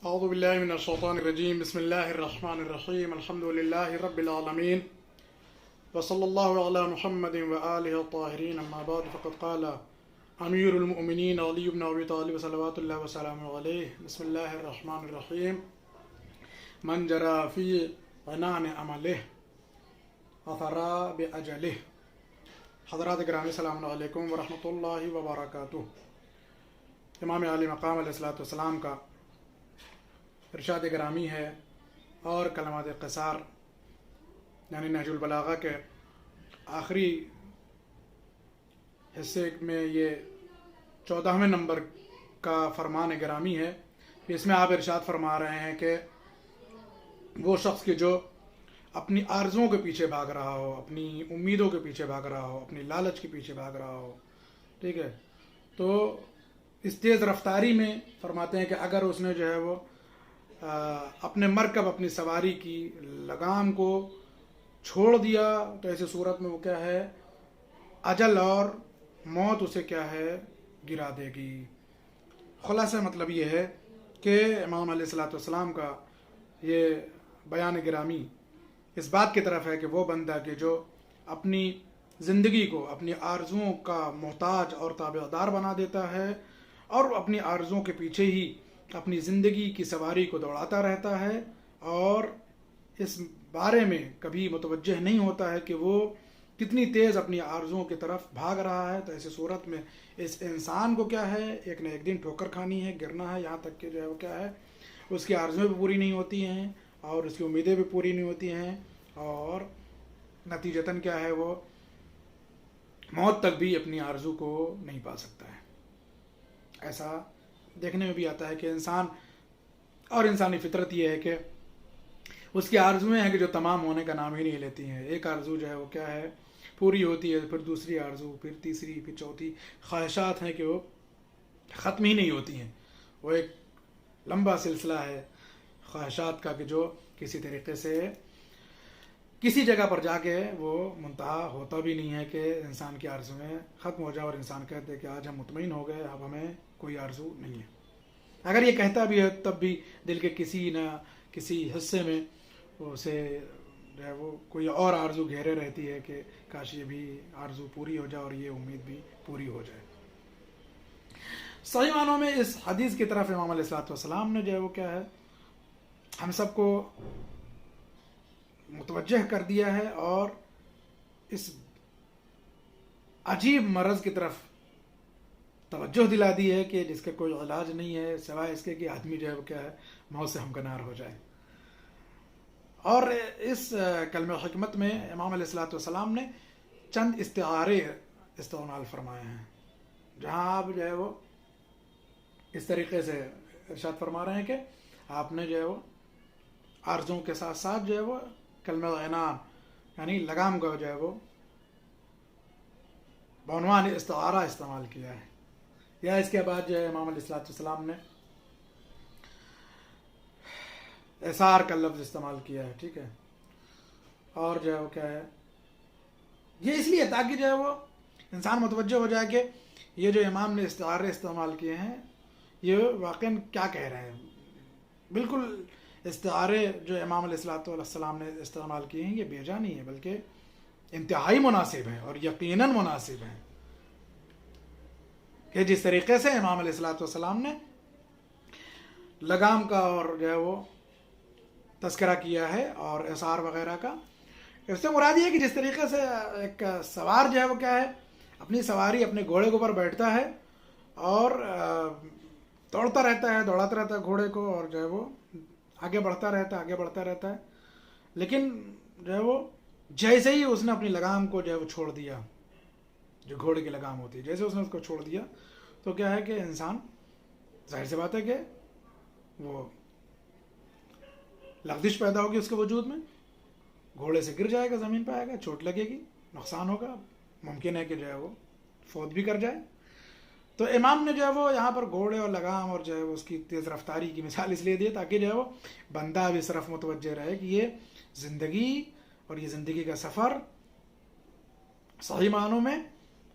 اعوذ باللہ من الشیطان الرجیم بسم اللہ الرحمن الرحیم الحمد للہ رب العالمین وصلی اللہ علی محمد وآلہ الطاہرین اما بعد فقد قال امیر المؤمنین علی بن ابی طالب صلوات اللہ وسلام علیہ بسم اللہ الرحمن الرحیم من جرى فی عنان عملہ اثرا باجلہ. حضرات گرامی السلام علیکم ورحمۃ اللہ وبرکاتہ. امام علی مقام علیہ الصلوۃ والسلام کا ارشاد گرامی ہے اور کلمات قصار یعنی نہج البلاغہ کے آخری حصے میں یہ 14ویں نمبر کا فرمان گرامی ہے. اس میں آپ ارشاد فرما رہے ہیں کہ وہ شخص کہ جو اپنی آرزوؤں کے پیچھے بھاگ رہا ہو، اپنی امیدوں کے پیچھے بھاگ رہا ہو، اپنی لالچ کے پیچھے بھاگ رہا ہو، ٹھیک ہے، تو اس تیز رفتاری میں فرماتے ہیں کہ اگر اس نے جو ہے وہ اپنے مرکب، اپنی سواری کی لگام کو چھوڑ دیا تو ایسی صورت میں وہ کیا ہے، اجل اور موت اسے کیا ہے، گرا دے گی. خلاصہ مطلب یہ ہے کہ امام علیہ الصلوۃ والسلام کا یہ بیان گرامی اس بات کی طرف ہے کہ وہ بندہ کہ جو اپنی زندگی کو اپنی آرزوؤں کا محتاج اور تابعدار بنا دیتا ہے اور اپنی آرزوؤں کے پیچھے ہی اپنی زندگی کی سواری کو دوڑاتا رہتا ہے اور اس بارے میں کبھی متوجہ نہیں ہوتا ہے کہ وہ کتنی تیز اپنی آرزوؤں کی طرف بھاگ رہا ہے، تو ایسی صورت میں اس انسان کو کیا ہے، ایک نہ ایک دن ٹھوکر کھانی ہے، گرنا ہے، یہاں تک کہ جو ہے وہ کیا ہے، اس کی آرزویں بھی پوری نہیں ہوتی ہیں اور اس کی امیدیں بھی پوری نہیں ہوتی ہیں اور نتیجتاً کیا ہے، وہ موت تک بھی اپنی آرزو کو نہیں پا سکتا ہے. ایسا دیکھنے میں بھی آتا ہے کہ انسان اور انسانی فطرت یہ ہے کہ اس کی آرزویں ہیں کہ جو تمام ہونے کا نام ہی نہیں لیتی ہیں. ایک آرزو جو ہے وہ کیا ہے، پوری ہوتی ہے، پھر دوسری آرزو، پھر تیسری، پھر چوتھی. خواہشات ہیں کہ وہ ختم ہی نہیں ہوتی ہیں. وہ ایک لمبا سلسلہ ہے خواہشات کا کہ جو کسی طریقے سے کسی جگہ پر جا کے وہ منتہا ہوتا بھی نہیں ہے کہ انسان کی آرزویں ختم ہو جائے اور انسان کہتے کہ آج ہم مطمئن ہو گئے، اب ہمیں کوئی آرزو نہیں ہے. اگر یہ کہتا بھی ہے تب بھی دل کے کسی نہ کسی حصے میں اسے جو ہے وہ کوئی اور آرزو گھیرے رہتی ہے کہ کاش یہ بھی آرزو پوری ہو جائے اور یہ امید بھی پوری ہو جائے. صحیح معنوں میں اس حدیث کی طرف امام علیہ الصلوۃ والسلام نے جو ہے وہ کیا ہے، ہم سب کو متوجہ کر دیا ہے اور اس عجیب مرض کی طرف توجہ دلا دی ہے کہ جس کا کوئی علاج نہیں ہے سوائے اس کے کہ آدمی جو ہے وہ کیا ہے، موت سے ہمکنار ہو جائے. اور اس کلمہ حکمت میں امام علیہ الصلوۃ والسلام نے چند استعارے استعمال فرمائے ہیں جہاں آپ جو ہے وہ اس طریقے سے ارشاد فرما رہے ہیں کہ آپ نے جو ہے وہ آرزوؤں کے ساتھ ساتھ جو ہے وہ کلمہ عنان یعنی لگام کا جو ہے وہ بعنوان استعارہ استعمال کیا ہے. یا اس کے بعد جو ہے امام علیہ الصلوۃ والسلام نے اثار کا لفظ استعمال کیا ہے، ٹھیک ہے، اور جو ہے وہ کیا ہے، یہ اس لیے تاکہ جو ہے وہ انسان متوجہ ہو جائے کہ یہ جو امام نے استعارے استعمال کیے ہیں یہ واقعاً کیا کہہ رہے ہیں. بالکل استعارے جو امام علیہ الصلوۃ والسلام نے استعمال کیے ہیں یہ بے جا نہیں ہے بلکہ انتہائی مناسب ہیں اور یقیناً مناسب ہیں کہ جس طریقے سے امام علیہ الصلوۃ والسلام نے لگام کا اور جو ہے وہ تذکرہ کیا ہے اور اثار وغیرہ کا، اس سے مراد یہ ہے کہ جس طریقے سے ایک سوار جو ہے وہ کیا ہے، اپنی سواری اپنے گھوڑے کے اوپر بیٹھتا ہے اور دوڑتا رہتا ہے، دوڑاتا رہتا ہے گھوڑے کو اور جو ہے وہ آگے بڑھتا رہتا ہے، لیکن جو ہے وہ جیسے ہی اس نے اپنی لگام کو جو ہے وہ چھوڑ دیا، جو گھوڑے کی لگام ہوتی ہے، جیسے اس نے اس کو چھوڑ دیا تو کیا ہے کہ انسان ظاہر سی بات ہے کہ وہ لغزش پیدا ہوگی اس کے وجود میں، گھوڑے سے گر جائے گا، زمین پہ آئے گا، چوٹ لگے گی، نقصان ہوگا، ممکن ہے کہ جو ہے وہ فوت بھی کر جائے. تو امام نے جو ہے وہ یہاں پر گھوڑے اور لگام اور جو ہے وہ اس کی تیز رفتاری کی مثال اس لیے دی تاکہ جو ہے وہ بندہ بھی اس طرف متوجہ رہے کہ یہ زندگی اور یہ زندگی کا سفر صحیح معنوں میں